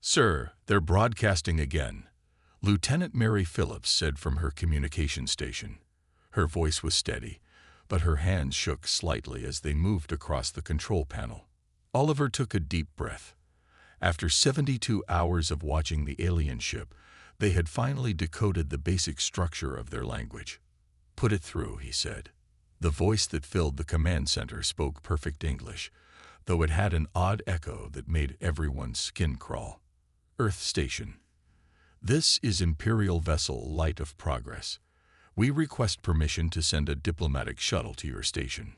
"Sir, they're broadcasting again," Lieutenant Mary Phillips said from her communication station. Her voice was steady, but her hands shook slightly as they moved across the control panel. Oliver took a deep breath. After 72 hours of watching the alien ship, they had finally decoded the basic structure of their language. "Put it through," he said. The voice that filled the command center spoke perfect English, though it had an odd echo that made everyone's skin crawl. "Earth Station. This is Imperial Vessel Light of Progress. We request permission to send a diplomatic shuttle to your station."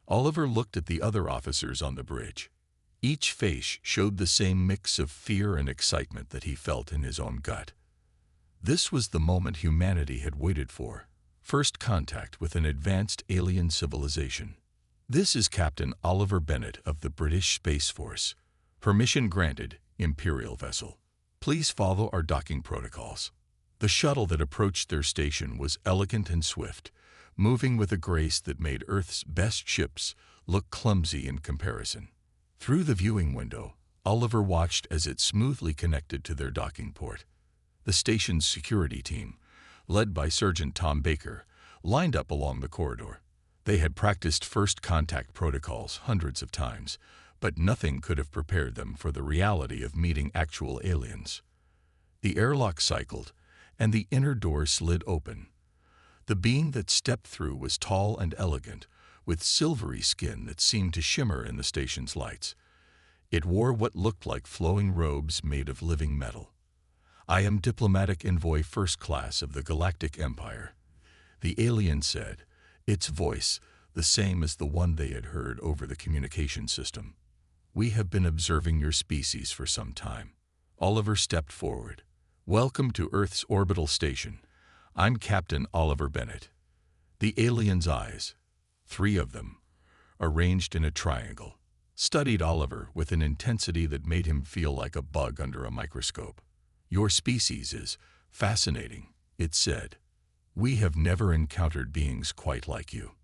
Oliver looked at the other officers on the bridge. Each face showed the same mix of fear and excitement that he felt in his own gut. This was the moment humanity had waited for. First contact with an advanced alien civilization. "This is Captain Oliver Bennett of the British Space Force. Permission granted, Imperial Vessel. Please follow our docking protocols." The shuttle that approached their station was elegant and swift, moving with a grace that made Earth's best ships look clumsy in comparison. Through the viewing window, Oliver watched as it smoothly connected to their docking port. The station's security team, led by Sergeant Tom Baker, lined up along the corridor. They had practiced first contact protocols hundreds of times, but nothing could have prepared them for the reality of meeting actual aliens. The airlock cycled, and the inner door slid open. The being that stepped through was tall and elegant, with silvery skin that seemed to shimmer in the station's lights. It wore what looked like flowing robes made of living metal. "I am Diplomatic Envoy First Class of the Galactic Empire," the alien said, its voice the same as the one they had heard over the communication system. "We have been observing your species for some time." Oliver stepped forward. "Welcome to Earth's orbital station. I'm Captain Oliver Bennett." The alien's eyes, 3 of them, arranged in a triangle, studied Oliver with an intensity that made him feel like a bug under a microscope. "Your species is fascinating," it said. "We have never encountered beings quite like you."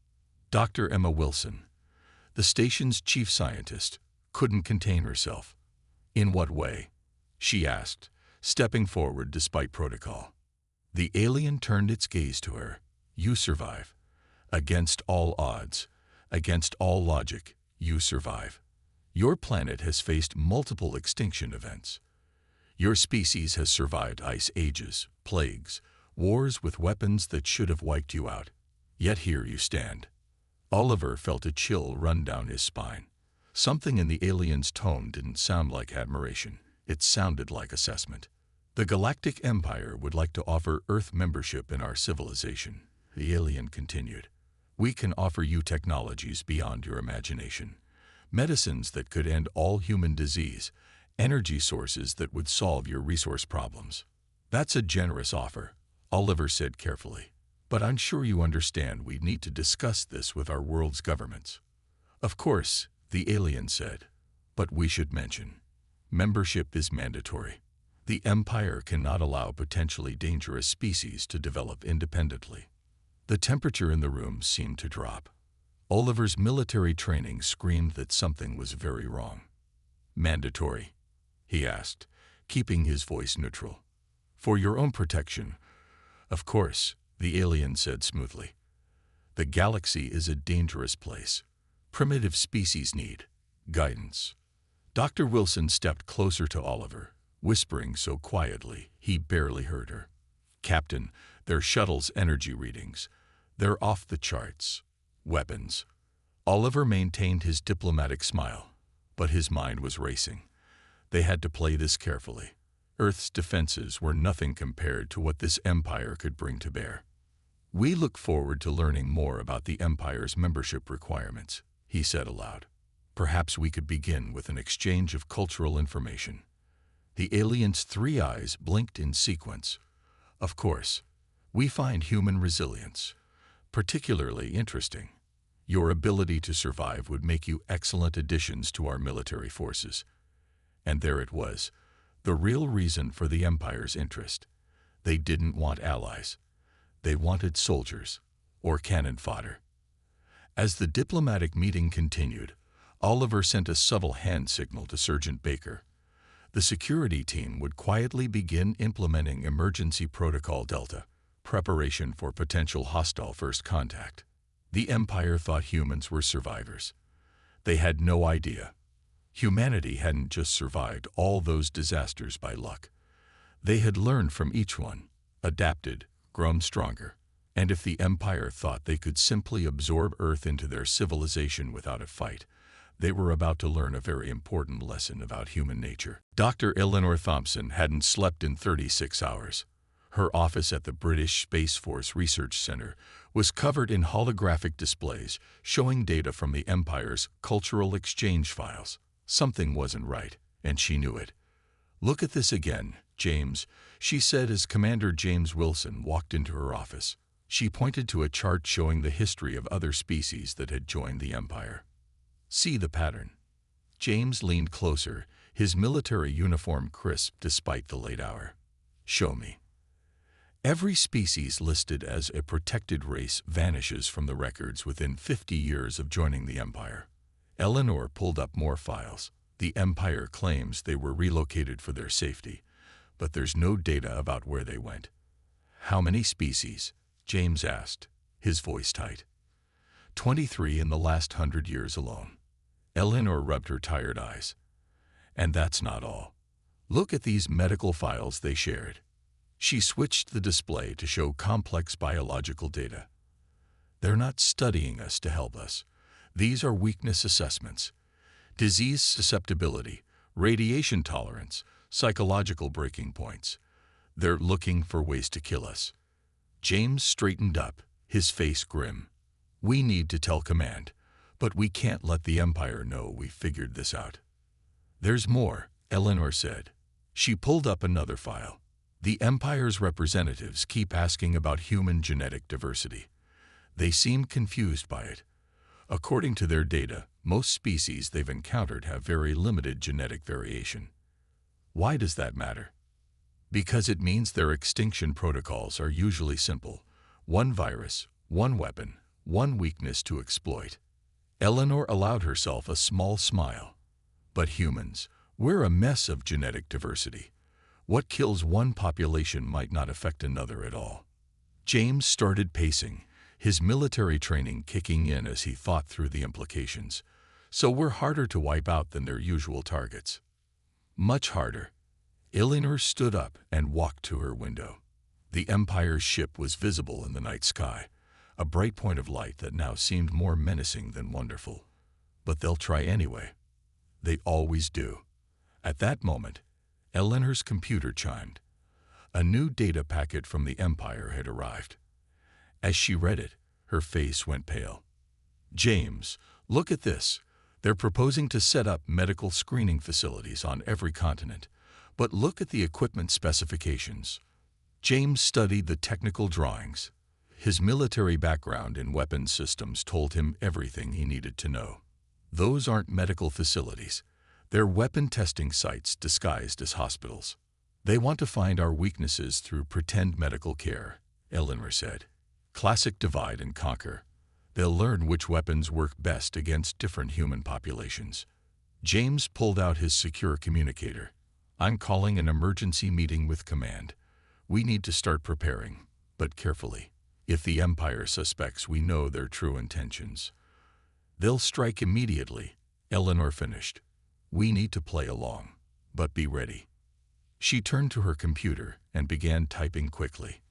Dr. Emma Wilson, the station's chief scientist, couldn't contain herself. "In what way?" she asked, stepping forward despite protocol. The alien turned its gaze to her. "You survive. Against all odds, against all logic, you survive. Your planet has faced multiple extinction events. Your species has survived ice ages, plagues, wars with weapons that should have wiped you out. Yet here you stand." Oliver felt a chill run down his spine. Something in the alien's tone didn't sound like admiration. It sounded like assessment. "The Galactic Empire would like to offer Earth membership in our civilization," the alien continued. "We can offer you technologies beyond your imagination. Medicines that could end all human disease, energy sources that would solve your resource problems." "That's a generous offer," Oliver said carefully. "But I'm sure you understand we need to discuss this with our world's governments." "Of course," the alien said. "But we should mention, membership is mandatory. The Empire cannot allow potentially dangerous species to develop independently." The temperature in the room seemed to drop. Oliver's military training screamed that something was very wrong. "Mandatory?" he asked, keeping his voice neutral. "For your own protection, of course," the alien said smoothly. "The galaxy is a dangerous place. Primitive species need guidance." Dr. Wilson stepped closer to Oliver, whispering so quietly he barely heard her. "Captain, their shuttle's energy readings. They're off the charts. Weapons." Oliver maintained his diplomatic smile, but his mind was racing. They had to play this carefully. Earth's defenses were nothing compared to what this empire could bring to bear. "We look forward to learning more about the Empire's membership requirements," he said aloud. "Perhaps we could begin with an exchange of cultural information." The alien's 3 eyes blinked in sequence. "Of course, we find human resilience particularly interesting. Your ability to survive would make you excellent additions to our military forces." And there it was, the real reason for the Empire's interest. They didn't want allies. They wanted soldiers, or cannon fodder. As the diplomatic meeting continued, Oliver sent a subtle hand signal to Sergeant Baker. The security team would quietly begin implementing Emergency Protocol Delta, preparation for potential hostile first contact. The Empire thought humans were survivors. They had no idea. Humanity hadn't just survived all those disasters by luck. They had learned from each one, adapted, grown stronger. And if the Empire thought they could simply absorb Earth into their civilization without a fight, they were about to learn a very important lesson about human nature. Dr. Eleanor Thompson hadn't slept in 36 hours. Her office at the British Space Force Research Center was covered in holographic displays showing data from the Empire's cultural exchange files. Something wasn't right, and she knew it. "Look at this again, James," she said as Commander James Wilson walked into her office. She pointed to a chart showing the history of other species that had joined the Empire. "See the pattern." James leaned closer, his military uniform crisp despite the late hour. "Show me." Every species listed as a protected race vanishes from the records within 50 years of joining the Empire. Eleanor pulled up more files. The Empire claims they were relocated for their safety, but there's no data about where they went. "How many species?" James asked, his voice tight. 23 in the last 100 years alone." Eleanor rubbed her tired eyes. "And that's not all. Look at these medical files they shared." She switched the display to show complex biological data. "They're not studying us to help us. These are weakness assessments. Disease susceptibility, radiation tolerance, psychological breaking points. They're looking for ways to kill us." James straightened up, his face grim. "We need to tell Command, but we can't let the Empire know we figured this out." "There's more," Eleanor said. She pulled up another file. "The Empire's representatives keep asking about human genetic diversity. They seem confused by it. According to their data, most species they've encountered have very limited genetic variation." "Why does that matter?" "Because it means their extinction protocols are usually simple. One virus, one weapon, one weakness to exploit." Eleanor allowed herself a small smile. "But humans, we're a mess of genetic diversity. What kills one population might not affect another at all." James started pacing, his military training kicking in as he thought through the implications. "So we're harder to wipe out than their usual targets." "Much harder." Eleanor stood up and walked to her window. The Empire's ship was visible in the night sky, a bright point of light that now seemed more menacing than wonderful. "But they'll try anyway. They always do." At that moment, Eleanor's computer chimed. A new data packet from the Empire had arrived. As she read it, her face went pale. "James, look at this. They're proposing to set up medical screening facilities on every continent. But look at the equipment specifications." James studied the technical drawings. His military background in weapons systems told him everything he needed to know. "Those aren't medical facilities. They're weapon testing sites disguised as hospitals. They want to find our weaknesses through pretend medical care," Eleanor said. "Classic divide and conquer. They'll learn which weapons work best against different human populations." James pulled out his secure communicator. "I'm calling an emergency meeting with Command. We need to start preparing, but carefully. If the Empire suspects we know their true intentions, they'll strike immediately," Eleanor finished. "We need to play along, but be ready." She turned to her computer and began typing quickly.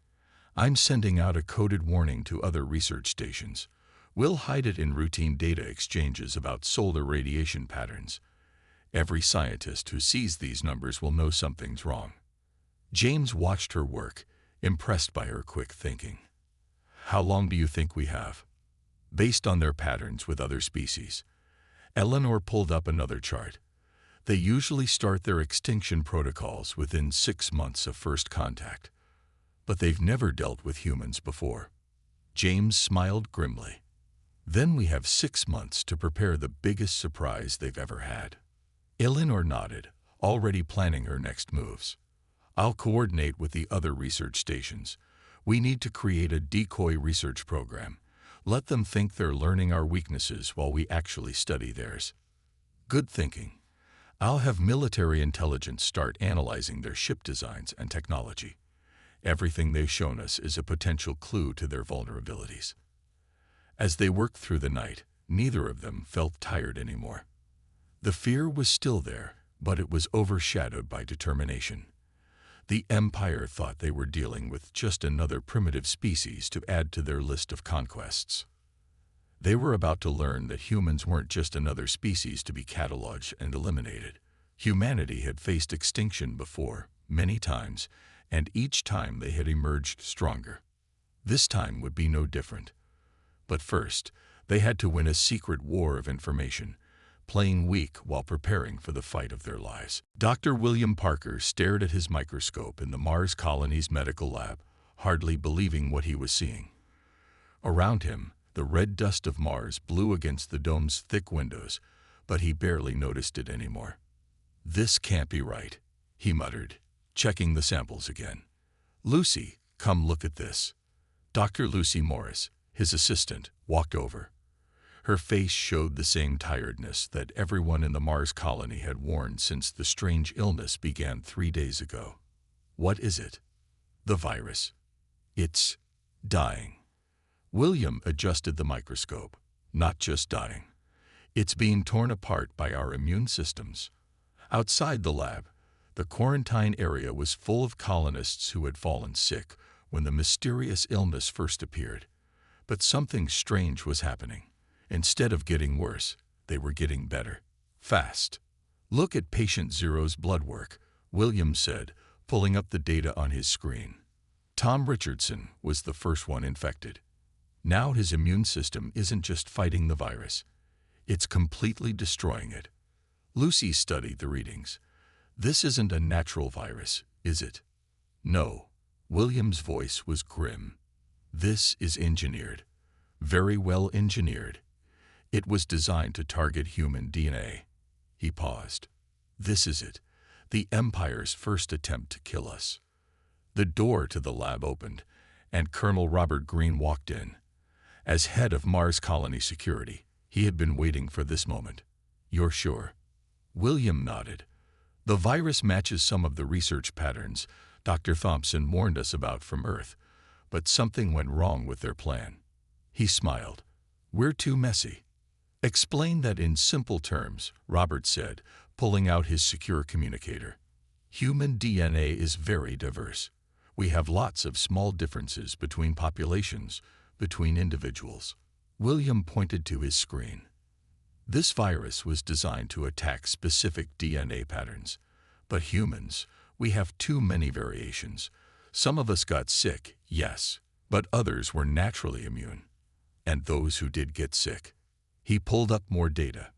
"I'm sending out a coded warning to other research stations. We'll hide it in routine data exchanges about solar radiation patterns. Every scientist who sees these numbers will know something's wrong." James watched her work, impressed by her quick thinking. "How long do you think we have?" "Based on their patterns with other species." Eleanor pulled up another chart. "They usually start their extinction protocols within 6 months of first contact. But they've never dealt with humans before." James smiled grimly. "Then we have 6 months to prepare the biggest surprise they've ever had." Eleanor nodded, already planning her next moves. "I'll coordinate with the other research stations. We need to create a decoy research program. Let them think they're learning our weaknesses while we actually study theirs." "Good thinking. I'll have military intelligence start analyzing their ship designs and technology. Everything they've shown us is a potential clue to their vulnerabilities. As they worked through the night, neither of them felt tired anymore. The fear was still there, but it was overshadowed by determination. The Empire thought they were dealing with just another primitive species to add to their list of conquests. They were about to learn that humans weren't just another species to be cataloged and eliminated. Humanity had faced extinction before, many times, and each time they had emerged stronger. This time would be no different. But first, they had to win a secret war of information, playing weak while preparing for the fight of their lives. Dr. William Parker stared at his microscope in the Mars colony's medical lab, hardly believing what he was seeing. Around him, the red dust of Mars blew against the dome's thick windows, but he barely noticed it anymore. "This can't be right," he muttered, checking the samples again. "Lucy, come look at this." Dr. Lucy Morris, his assistant, walked over. Her face showed the same tiredness that everyone in the Mars colony had worn since the strange illness began 3 days ago. "What is it?" "The virus. It's dying." William adjusted the microscope. "Not just dying. It's being torn apart by our immune systems." Outside the lab, the quarantine area was full of colonists who had fallen sick when the mysterious illness first appeared. But something strange was happening. Instead of getting worse, they were getting better. Fast. "Look at patient Zero's blood work," William said, pulling up the data on his screen. Tom Richardson was the first one infected. Now his immune system isn't just fighting the virus. It's completely destroying it. Lucy studied the readings. "This isn't a natural virus, is it?" "No." William's voice was grim. "This is engineered. Very well engineered. It was designed to target human DNA." He paused. "This is it. The Empire's first attempt to kill us." The door to the lab opened, and Colonel Robert Green walked in. As head of Mars Colony Security, he had been waiting for this moment. "You're sure?" William nodded. "The virus matches some of the research patterns Dr. Thompson warned us about from Earth, but something went wrong with their plan." He smiled. "We're too messy." "Explain that in simple terms," Robert said, pulling out his secure communicator. "Human DNA is very diverse. We have lots of small differences between populations, between individuals." William pointed to his screen. "This virus was designed to attack specific DNA patterns. But humans, we have too many variations. Some of us got sick, yes, but others were naturally immune. And those who did get sick." He pulled up more data.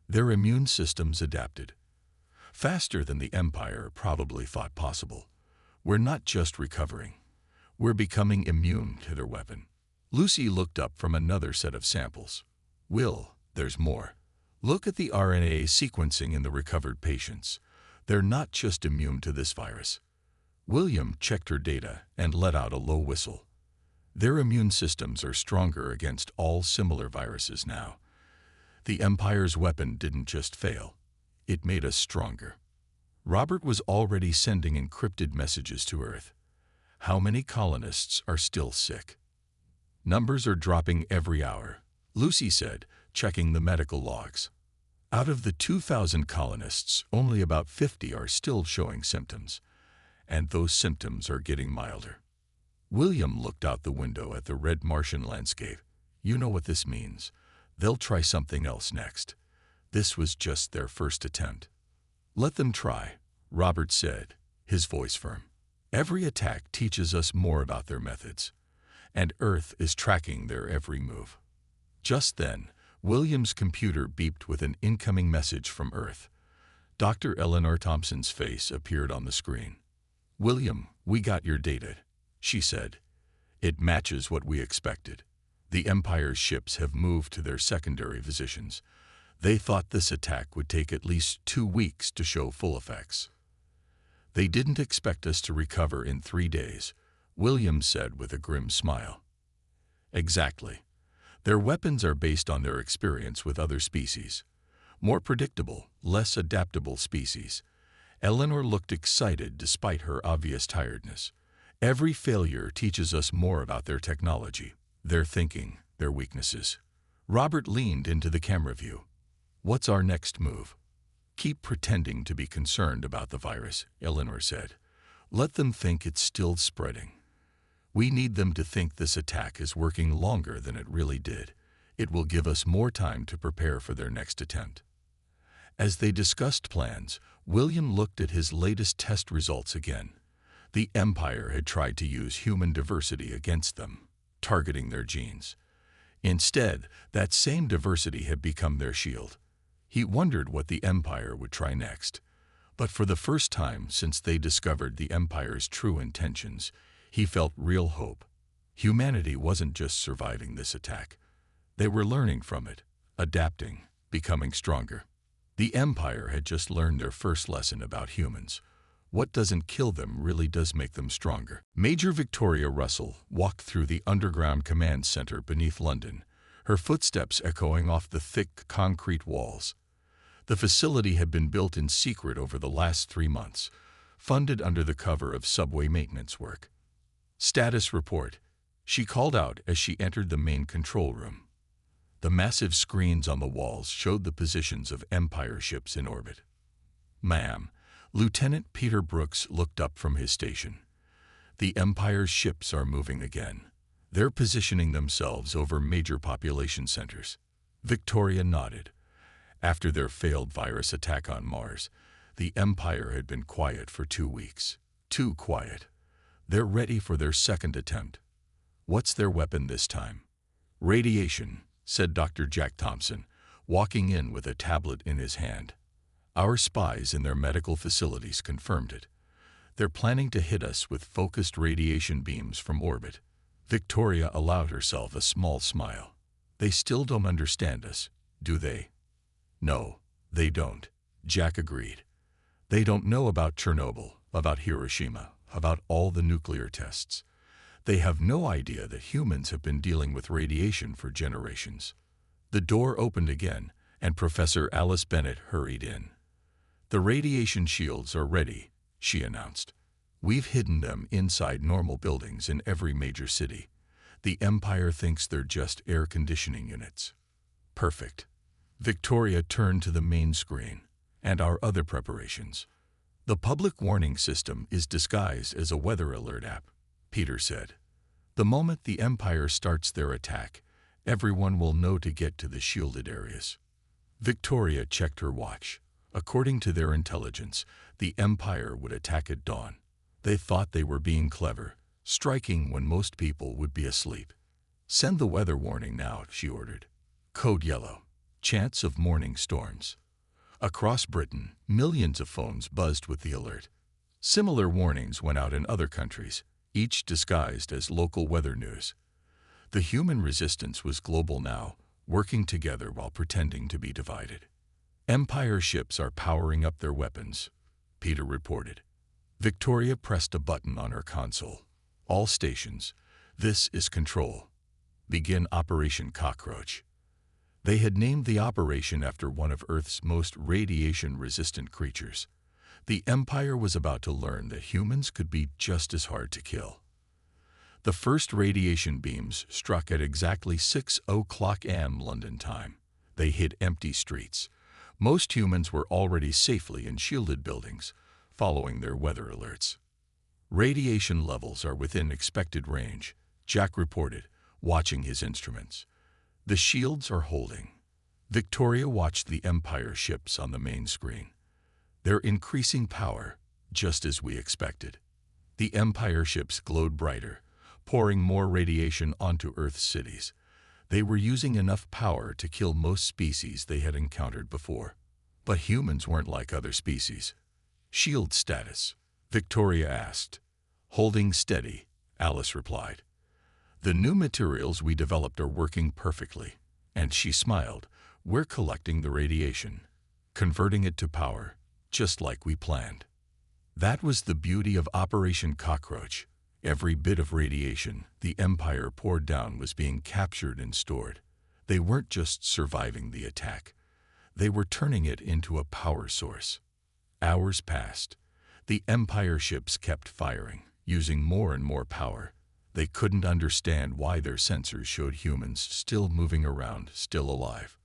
Their immune systems adapted. Faster than the Empire probably thought possible. "We're not just recovering. We're becoming immune to their weapon." Lucy looked up from another set of samples. "Will, there's more. Look at the RNA sequencing in the recovered patients. They're not just immune to this virus." William checked her data and let out a low whistle. "Their immune systems are stronger against all similar viruses now. The Empire's weapon didn't just fail. It made us stronger." Robert was already sending encrypted messages to Earth. "How many colonists are still sick?" "Numbers are dropping every hour," Lucy said, checking the medical logs. "Out of the 2,000 colonists, only about 50 are still showing symptoms. And those symptoms are getting milder." William looked out the window at the red Martian landscape. "You know what this means. They'll try something else next. This was just their first attempt." "Let them try," Robert said, his voice firm. "Every attack teaches us more about their methods, and Earth is tracking their every move." Just then, William's computer beeped with an incoming message from Earth. Dr. Eleanor Thompson's face appeared on the screen. "William, we got your data," she said. "It matches what we expected. The Empire's ships have moved to their secondary positions. They thought this attack would take at least 2 weeks to show full effects." "They didn't expect us to recover in 3 days," William said with a grim smile. "Exactly. Their weapons are based on their experience with other species. more predictable, less adaptable species. Eleanor looked excited despite her obvious tiredness. Every failure teaches us more about their technology, their thinking, their weaknesses. Robert leaned into the camera view. What's our next move? Keep pretending to be concerned about the virus, Eleanor said. Let them think it's still spreading. We need them to think this attack is working longer than it really did. It will give us more time to prepare for their next attempt. As they discussed plans, William looked at his latest test results again. The Empire had tried to use human diversity against them, targeting their genes. Instead, that same diversity had become their shield. He wondered what the Empire would try next. But for the first time since they discovered the Empire's true intentions, he felt real hope. Humanity wasn't just surviving this attack. They were learning from it, adapting, becoming stronger. The Empire had just learned their first lesson about humans. What doesn't kill them really does make them stronger. Major Victoria Russell walked through the underground command center beneath London, her footsteps echoing off the thick concrete walls. The facility had been built in secret over the last 3 months, funded under the cover of subway maintenance work. Status report, she called out as she entered the main control room. The massive screens on the walls showed the positions of Empire ships in orbit. Ma'am, Lieutenant Peter Brooks looked up from his station. The Empire's ships are moving again. They're positioning themselves over major population centers. Victoria nodded. After their failed virus attack on Mars, the Empire had been quiet for 2 weeks. Too quiet. They're ready for their second attempt. What's their weapon this time? Radiation, said Dr. Jack Thompson, walking in with a tablet in his hand. Our spies in their medical facilities confirmed it. They're planning to hit us with focused radiation beams from orbit. Victoria allowed herself a small smile. They still don't understand us, do they? No, they don't, Jack agreed. They don't know about Chernobyl, about Hiroshima, about all the nuclear tests. They have no idea that humans have been dealing with radiation for generations. The door opened again, and Professor Alice Bennett hurried in. The radiation shields are ready, she announced. We've hidden them inside normal buildings in every major city. The Empire thinks they're just air conditioning units. Perfect. Victoria turned to the main screen, and our other preparations. The public warning system is disguised as a weather alert app, Peter said. The moment the Empire starts their attack, everyone will know to get to the shielded areas. Victoria checked her watch. According to their intelligence, the Empire would attack at dawn. They thought they were being clever, striking when most people would be asleep. Send the weather warning now, she ordered. Code yellow. Chance of morning storms. Across Britain, millions of phones buzzed with the alert. Similar warnings went out in other countries, each disguised as local weather news. The human resistance was global now, working together while pretending to be divided. Empire ships are powering up their weapons, Peter reported. Victoria pressed a button on her console. All stations. This is control. Begin Operation Cockroach. They had named the operation after one of Earth's most radiation-resistant creatures. The Empire was about to learn that humans could be just as hard to kill. The first radiation beams struck at exactly 6:00 a.m. London time. They hit empty streets. Most humans were already safely in shielded buildings, following their weather alerts. Radiation levels are within expected range, Jack reported, watching his instruments. The shields are holding. Victoria watched the Empire ships on the main screen. They're increasing power, just as we expected. The Empire ships glowed brighter, pouring more radiation onto Earth's cities. They were using enough power to kill most species they had encountered before. But humans weren't like other species. Shield status, Victoria asked. Holding steady, Alice replied. The new materials we developed are working perfectly. And she smiled. We're collecting the radiation, converting it to power, just like we planned. That was the beauty of Operation Cockroach. Every bit of radiation the Empire poured down was being captured and stored. They weren't just surviving the attack. They were turning it into a power source. Hours passed. The Empire ships kept firing, using more and more power. They couldn't understand why their sensors showed humans still moving around, still alive.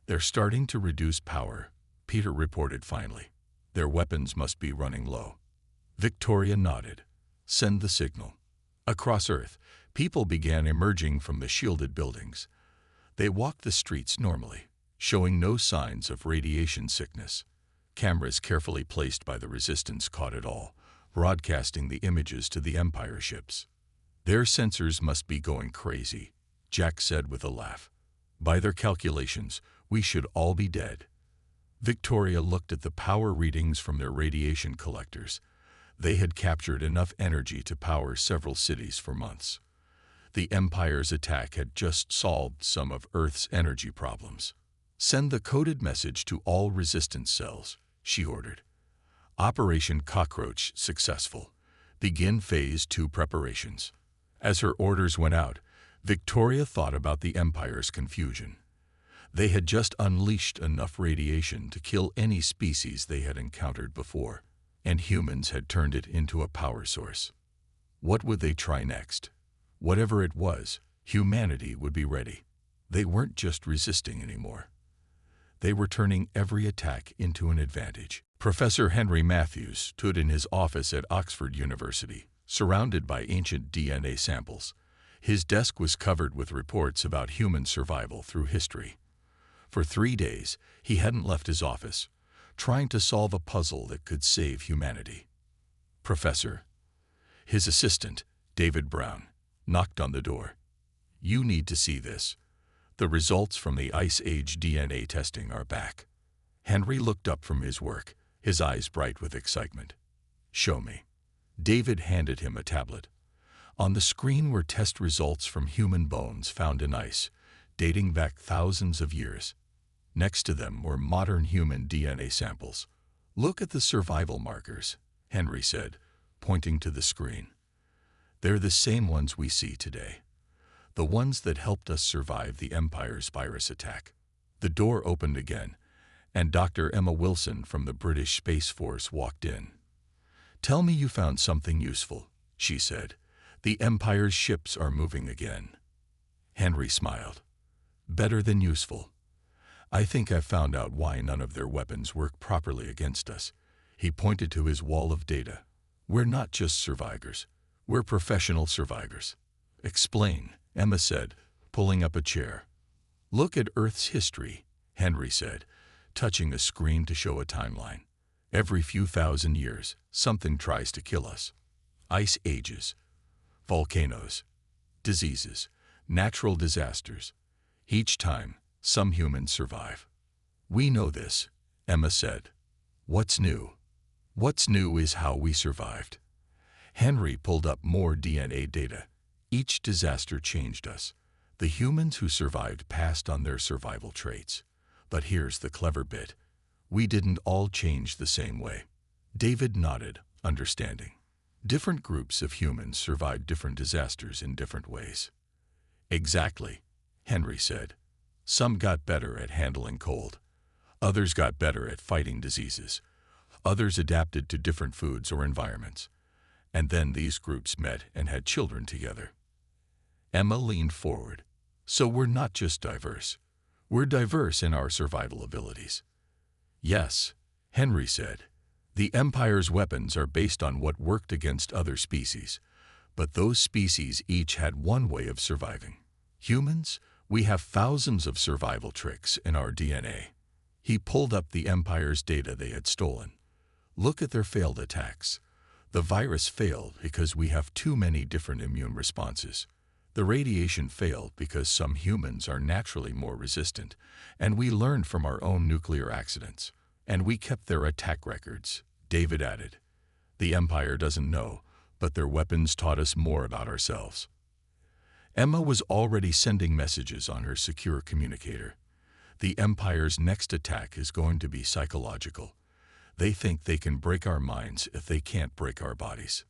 "They're starting to reduce power," Peter reported finally. "Their weapons must be running low." Victoria nodded. "Send the signal." Across Earth, people began emerging from the shielded buildings. They walked the streets normally, showing no signs of radiation sickness. Cameras carefully placed by the Resistance caught it all, broadcasting the images to the Empire ships. "Their sensors must be going crazy," Jack said with a laugh. "By their calculations, we should all be dead." Victoria looked at the power readings from their radiation collectors. They had captured enough energy to power several cities for months. The Empire's attack had just solved some of Earth's energy problems. "Send the coded message to all Resistance cells," she ordered. "Operation Cockroach successful. Begin Phase 2 preparations." As her orders went out, Victoria thought about the Empire's confusion. They had just unleashed enough radiation to kill any species they had encountered before, and humans had turned it into a power source. What would they try next? Whatever it was, humanity would be ready. They weren't just resisting anymore. They were turning every attack into an advantage. Professor Henry Matthews stood in his office at Oxford University, surrounded by ancient DNA samples. His desk was covered with reports about human survival through history. For 3 days, he hadn't left his office, trying to solve a puzzle that could save humanity. "Professor," his assistant, David Brown, knocked on the door. "You need to see this. The results from the Ice Age DNA testing are back." Henry looked up from his work, his eyes bright with excitement. "Show me." David handed him a tablet. On the screen were test results from human bones found in ice, dating back thousands of years. Next to them were modern human DNA samples. "Look at the survival markers," Henry said, pointing to the screen. "They're the same ones we see today. The ones that helped us survive the Empire's virus attack." The door opened again, and Dr. Emma Wilson from the British Space Force walked in. "Tell me you found something useful," she said. "The Empire's ships are moving again." Henry smiled. "Better than useful. I think I've found out why none of their weapons work properly against us." He pointed to his wall of data. "We're not just survivors. We're professional survivors." "Explain," Emma said, pulling up a chair. "Look at Earth's history," Henry said, touching a screen to show a timeline. "Every few thousand years, something tries to kill us. Ice ages, volcanoes, diseases, natural disasters. Each time, some humans survive." "We know this," Emma said. "What's new?" "What's new is how we survived." Henry pulled up more DNA data. "Each disaster changed us. The humans who survived passed on their survival traits. But here's the clever bit. We didn't all change the same way." David nodded, understanding. Different groups of humans survived different disasters in different ways. "Exactly," Henry said. "Some got better at handling cold. Others got better at fighting diseases. Others adapted to different foods or environments. And then these groups met and had children together." Emma leaned forward. "So we're not just diverse. We're diverse in our survival abilities." "Yes," Henry said. "The Empire's weapons are based on what worked against other species. But those species each had one way of surviving. Humans, we have thousands of survival tricks in our DNA." He pulled up the Empire's data they had stolen. "Look at their failed attacks. The virus failed because we have too many different immune responses. The radiation failed because some humans are naturally more resistant, and we learned from our own nuclear accidents. And we kept their attack records," David added. "The Empire doesn't know, but their weapons taught us more about ourselves." Emma was already sending messages on her secure communicator. "The Empire's next attack is going to be psychological. They think they can break our minds if they can't break our bodies."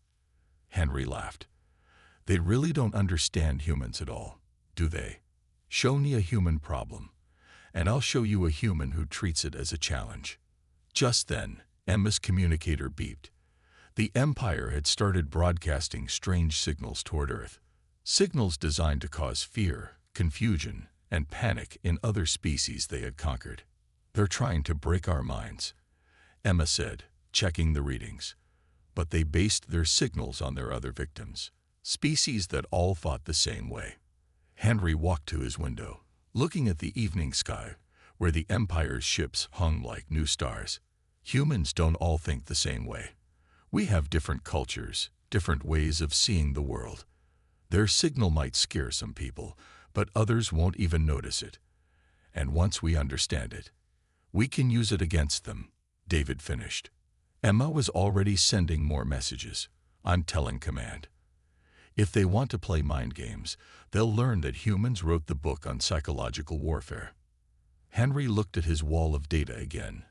Henry laughed. "They really don't understand humans at all, do they? Show me a human problem, and I'll show you a human who treats it as a challenge." Just then, Emma's communicator beeped. The Empire had started broadcasting strange signals toward Earth, signals designed to cause fear, confusion, and panic in other species they had conquered. "They're trying to break our minds," Emma said, checking the readings. But they based their signals on their other victims, species that all thought the same way. Henry walked to his window, looking at the evening sky, where the Empire's ships hung like new stars. "Humans don't all think the same way. We have different cultures, different ways of seeing the world. Their signal might scare some people, but others won't even notice it. And once we understand it, we can use it against them," David finished. Emma was already sending more messages. "I'm telling command. If they want to play mind games, they'll learn that humans wrote the book on psychological warfare." Henry looked at his wall of data again,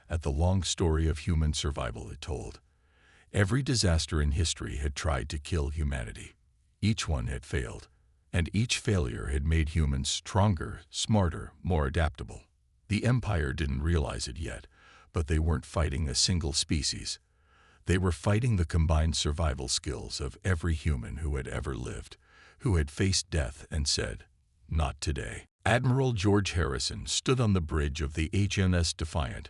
at the long story of human survival it told. Every disaster in history had tried to kill humanity. Each one had failed, and each failure had made humans stronger, smarter, more adaptable. The Empire didn't realize it yet, but they weren't fighting a single species. They were fighting the combined survival skills of every human who had ever lived, who had faced death and said, "Not today." Admiral George Harrison stood on the bridge of the HMS Defiant,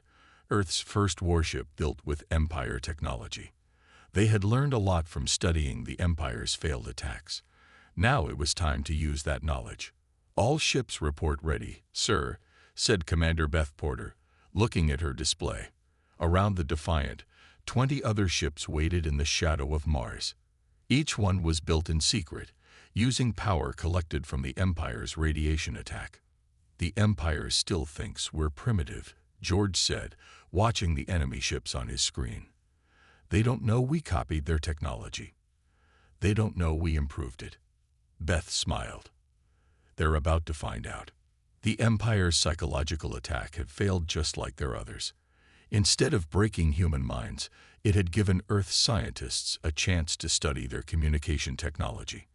Earth's first warship built with Empire technology. They had learned a lot from studying the Empire's failed attacks. Now it was time to use that knowledge. "All ships report ready, sir," said Commander Beth Porter, looking at her display. Around the Defiant, 20 other ships waited in the shadow of Mars. Each one was built in secret, using power collected from the Empire's radiation attack. "The Empire still thinks we're primitive," George said, watching the enemy ships on his screen. "They don't know we copied their technology. They don't know we improved it." Beth smiled. "They're about to find out." The Empire's psychological attack had failed just like their others. Instead of breaking human minds, it had given Earth scientists a chance to study their communication technology.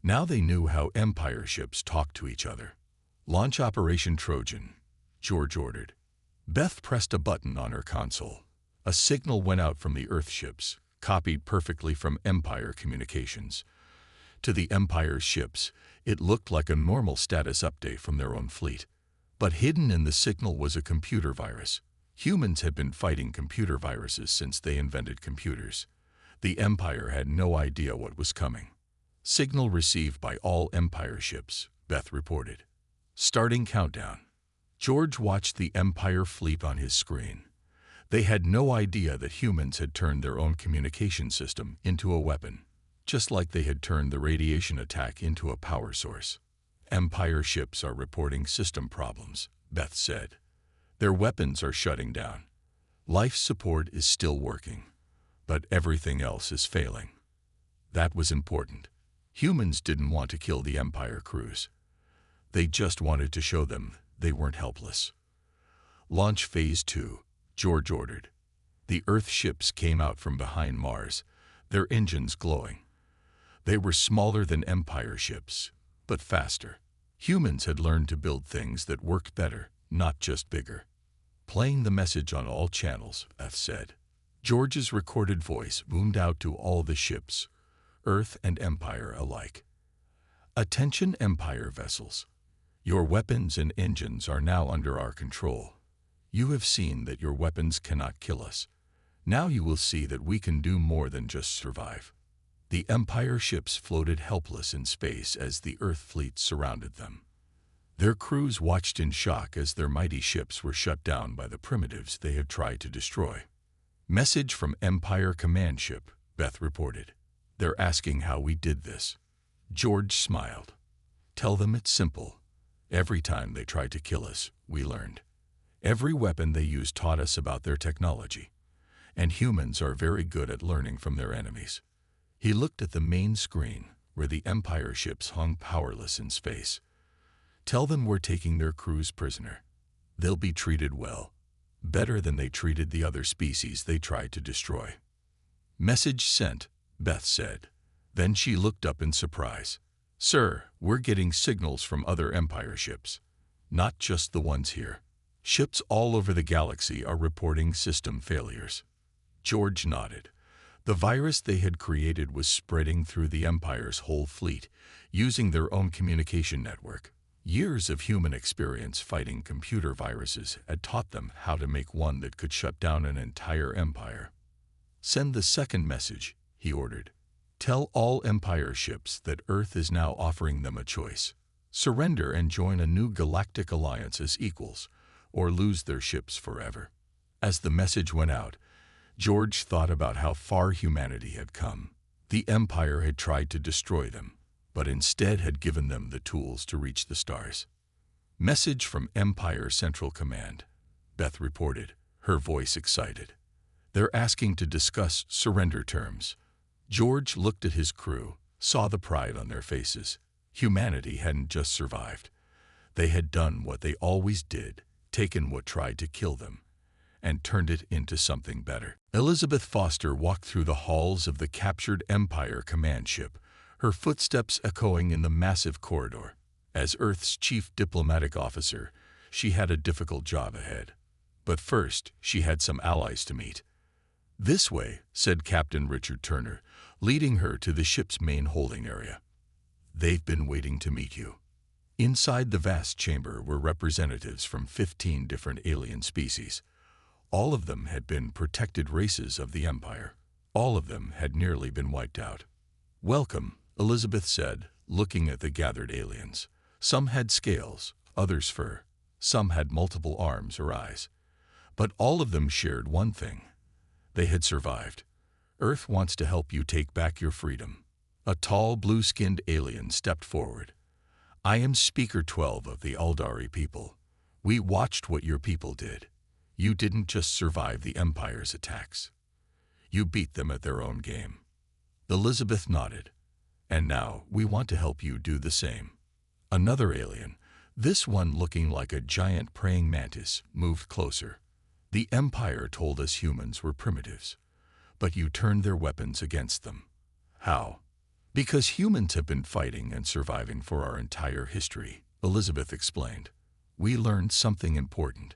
Now they knew how Empire ships talked to each other. "Launch Operation Trojan," George ordered. Beth pressed a button on her console. A signal went out from the Earth ships, copied perfectly from Empire communications. To the Empire's ships, it looked like a normal status update from their own fleet. But hidden in the signal was a computer virus. Humans had been fighting computer viruses since they invented computers. The Empire had no idea what was coming. "Signal received by all Empire ships," Beth reported. "Starting countdown." George watched the Empire fleet on his screen. They had no idea that humans had turned their own communication system into a weapon, just like they had turned the radiation attack into a power source. "Empire ships are reporting system problems," Beth said. "Their weapons are shutting down. Life support is still working, but everything else is failing." That was important. Humans didn't want to kill the Empire crews. They just wanted to show them they weren't helpless. "Launch Phase 2, George ordered. The Earth ships came out from behind Mars, their engines glowing. They were smaller than Empire ships, but faster. Humans had learned to build things that worked better, not just bigger. "Playing the message on all channels," Beth said. George's recorded voice boomed out to all the ships, Earth and Empire alike. "Attention Empire vessels. Your weapons and engines are now under our control. You have seen that your weapons cannot kill us. Now you will see that we can do more than just survive." The Empire ships floated helpless in space as the Earth fleet surrounded them. Their crews watched in shock as their mighty ships were shut down by the primitives they had tried to destroy. "Message from Empire command ship," Beth reported. "They're asking how we did this." George smiled. "Tell them it's simple. Every time they tried to kill us, we learned. Every weapon they used taught us about their technology. And humans are very good at learning from their enemies." He looked at the main screen, where the Empire ships hung powerless in space. "Tell them we're taking their crews prisoner. They'll be treated well, better than they treated the other species they tried to destroy." "Message sent," Beth said. Then she looked up in surprise. "Sir, we're getting signals from other Empire ships." Not just the ones here. Ships all over the galaxy are reporting system failures. George nodded. The virus they had created was spreading through the Empire's whole fleet, using their own communication network. Years of human experience fighting computer viruses had taught them how to make one that could shut down an entire empire. "Send the second message," he ordered. "Tell all Empire ships that Earth is now offering them a choice. Surrender and join a new galactic alliance as equals, or lose their ships forever." As the message went out, George thought about how far humanity had come. The Empire had tried to destroy them, but instead had given them the tools to reach the stars. "Message from Empire Central Command," Beth reported, her voice excited. "They're asking to discuss surrender terms." George looked at his crew, saw the pride on their faces. Humanity hadn't just survived. They had done what they always did, taken what tried to kill them, and turned it into something better. Elizabeth Foster walked through the halls of the captured Empire command ship, her footsteps echoing in the massive corridor. As Earth's chief diplomatic officer, she had a difficult job ahead. But first, she had some allies to meet. "This way," said Captain Richard Turner, leading her to the ship's main holding area. "They've been waiting to meet you." Inside the vast chamber were representatives from 15 different alien species. All of them had been protected races of the Empire. All of them had nearly been wiped out. "Welcome," Elizabeth said, looking at the gathered aliens. Some had scales, others fur. Some had multiple arms or eyes. But all of them shared one thing. They had survived. "Earth wants to help you take back your freedom." A tall, blue-skinned alien stepped forward. "I am Speaker 12 of the Aldari people. We watched what your people did. You didn't just survive the Empire's attacks. You beat them at their own game." Elizabeth nodded. "And now we want to help you do the same." Another alien, this one looking like a giant praying mantis, moved closer. "The Empire told us humans were primitives, but you turned their weapons against them." "How?" "Because humans have been fighting and surviving for our entire history," Elizabeth explained. "We learned something important.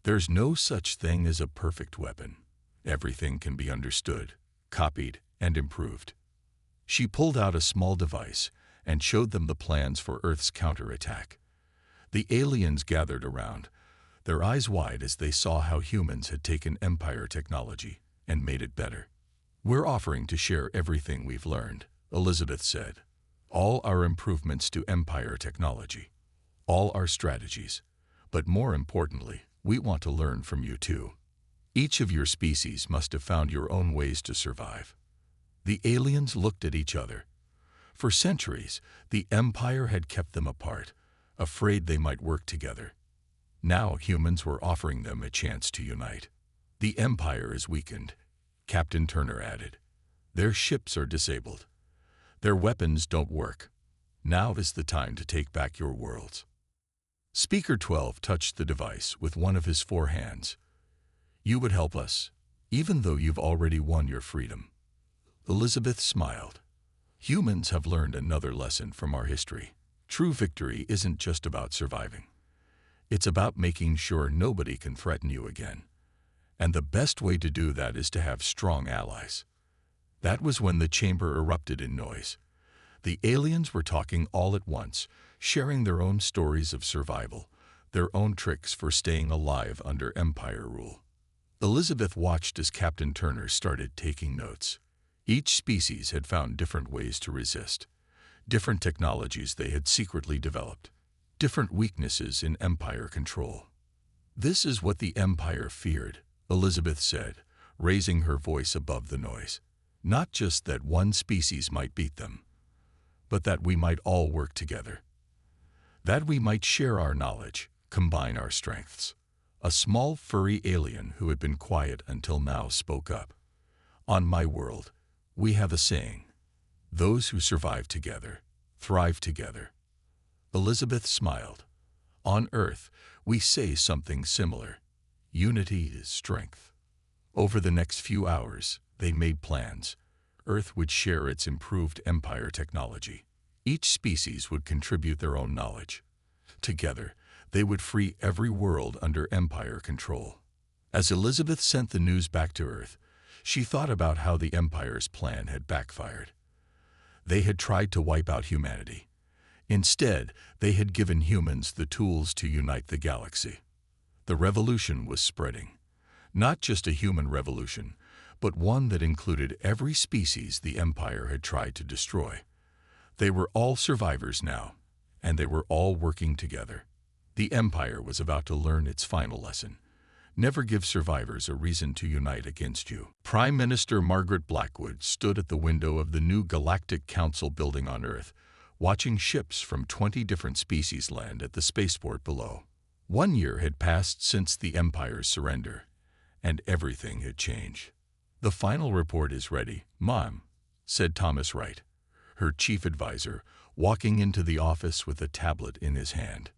There's no such thing as a perfect weapon. Everything can be understood, copied, and improved." She pulled out a small device and showed them the plans for Earth's counterattack. The aliens gathered around, their eyes wide as they saw how humans had taken Empire technology and made it better. "We're offering to share everything we've learned," Elizabeth said. "All our improvements to Empire technology, all our strategies, but more importantly, we want to learn from you too. Each of your species must have found your own ways to survive." The aliens looked at each other. For centuries, the Empire had kept them apart, afraid they might work together. Now humans were offering them a chance to unite. "The Empire is weakened," Captain Turner added. "Their ships are disabled. Their weapons don't work. Now is the time to take back your worlds." Speaker 12 touched the device with one of his 4 hands. "You would help us, even though you've already won your freedom." Elizabeth smiled. "Humans have learned another lesson from our history. True victory isn't just about surviving. It's about making sure nobody can threaten you again. And the best way to do that is to have strong allies." That was when the chamber erupted in noise. The aliens were talking all at once, sharing their own stories of survival, their own tricks for staying alive under Empire rule. Elizabeth watched as Captain Turner started taking notes. Each species had found different ways to resist, different technologies they had secretly developed, different weaknesses in Empire control. "This is what the Empire feared," Elizabeth said, raising her voice above the noise. "Not just that one species might beat them, but that we might all work together. That we might share our knowledge, combine our strengths." A small furry alien who had been quiet until now spoke up. "On my world, we have a saying: those who survive together, thrive together." Elizabeth smiled. "On Earth, we say something similar. Unity is strength." Over the next few hours, they made plans. Earth would share its improved Empire technology. Each species would contribute their own knowledge. Together, They would free every world under Empire control. As Elizabeth sent the news back to Earth, she thought about how the Empire's plan had backfired. They had tried to wipe out humanity. Instead, they had given humans the tools to unite the galaxy. The revolution was spreading. Not just a human revolution, but one that included every species the Empire had tried to destroy. They were all survivors now, and they were all working together. The Empire was about to learn its final lesson. Never give survivors a reason to unite against you. Prime Minister Margaret Blackwood stood at the window of the new Galactic Council building on Earth, watching ships from 20 different species land at the spaceport below. 1 year had passed since the Empire's surrender, and everything had changed. "The final report is ready, Mom," said Thomas Wright, her chief advisor, walking into the office with a tablet in his hand.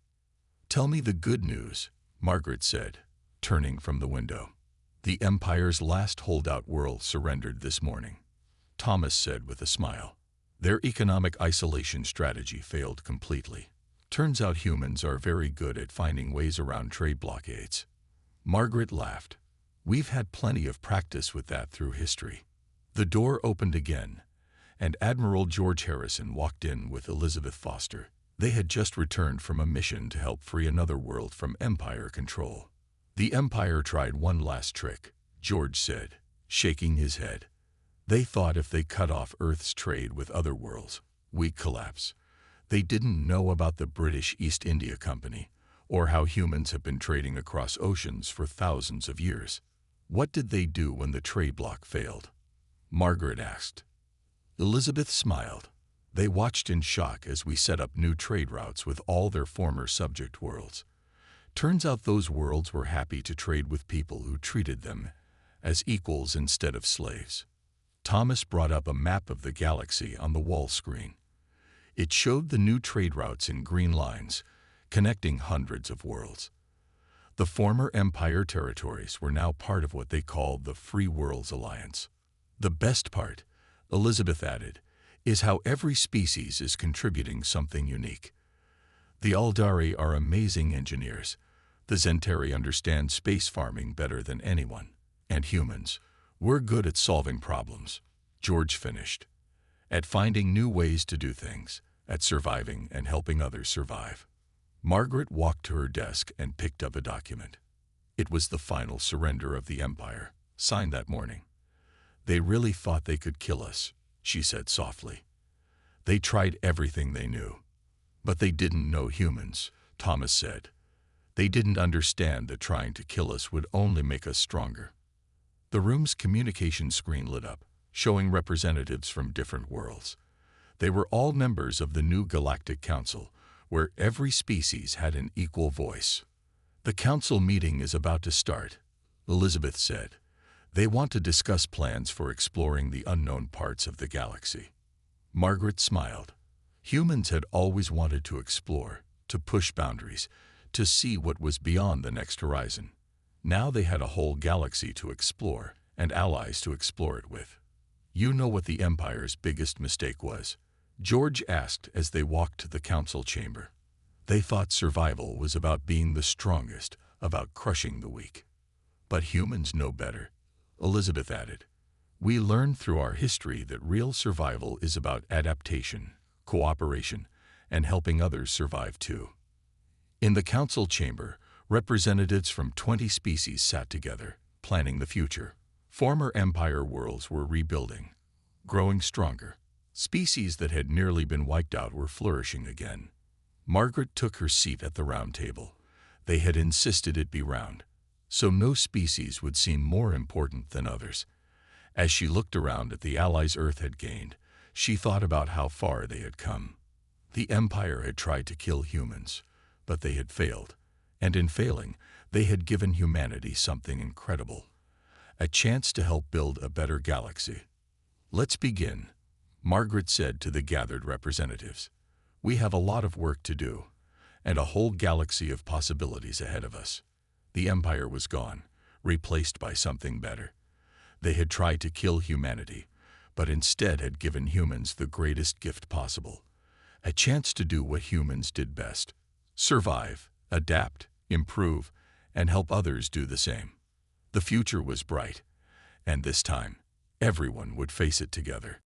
"Tell me the good news," Margaret said, turning from the window. "The Empire's last holdout world surrendered this morning," Thomas said with a smile. "Their economic isolation strategy failed completely. Turns out humans are very good at finding ways around trade blockades." Margaret laughed. "We've had plenty of practice with that through history." The door opened again, and Admiral George Harrison walked in with Elizabeth Foster. They had just returned from a mission to help free another world from Empire control. "The Empire tried one last trick," George said, shaking his head. "They thought if they cut off Earth's trade with other worlds, we'd collapse. They didn't know about the British East India Company, or how humans have been trading across oceans for thousands of years." "What did they do when the trade block failed?" Margaret asked. Elizabeth smiled. "They watched in shock as we set up new trade routes with all their former subject worlds. Turns out those worlds were happy to trade with people who treated them as equals instead of slaves." Thomas brought up a map of the galaxy on the wall screen. It showed the new trade routes in green lines, connecting hundreds of worlds. The former Empire territories were now part of what they called the Free Worlds Alliance. "The best part," Elizabeth added, "is how every species is contributing something unique. The Aldari are amazing engineers. The Zentari understand space farming better than anyone. And humans, we're good at solving problems," George finished. "At finding new ways to do things, at surviving and helping others survive." Margaret walked to her desk and picked up a document. It was the final surrender of the Empire, signed that morning. "They really thought they could kill us," she said softly. "They tried everything they knew. But they didn't know humans," Thomas said. "They didn't understand that trying to kill us would only make us stronger." The room's communication screen lit up, showing representatives from different worlds. They were all members of the new Galactic Council, where every species had an equal voice. "The council meeting is about to start," Elizabeth said. "They want to discuss plans for exploring the unknown parts of the galaxy." Margaret smiled. Humans had always wanted to explore, to push boundaries, to see what was beyond the next horizon. Now they had a whole galaxy to explore, and allies to explore it with. "You know what the Empire's biggest mistake was?" George asked as they walked to the council chamber. "They thought survival was about being the strongest, about crushing the weak." "But humans know better," Elizabeth added. "We learned through our history that real survival is about adaptation, cooperation, and helping others survive too." In the council chamber, representatives from 20 species sat together, planning the future. Former Empire worlds were rebuilding, growing stronger. Species that had nearly been wiped out were flourishing again. Margaret took her seat at the round table. They had insisted it be round, so no species would seem more important than others. As she looked around at the allies Earth had gained, she thought about how far they had come. The Empire had tried to kill humans, but they had failed, and in failing, they had given humanity something incredible, a chance to help build a better galaxy. "Let's begin," Margaret said to the gathered representatives. "We have a lot of work to do, and a whole galaxy of possibilities ahead of us." The Empire was gone, replaced by something better. They had tried to kill humanity, but instead had given humans the greatest gift possible, a chance to do what humans did best: survive adapt, improve, and help others do the same. The future was bright, and this time, everyone would face it together.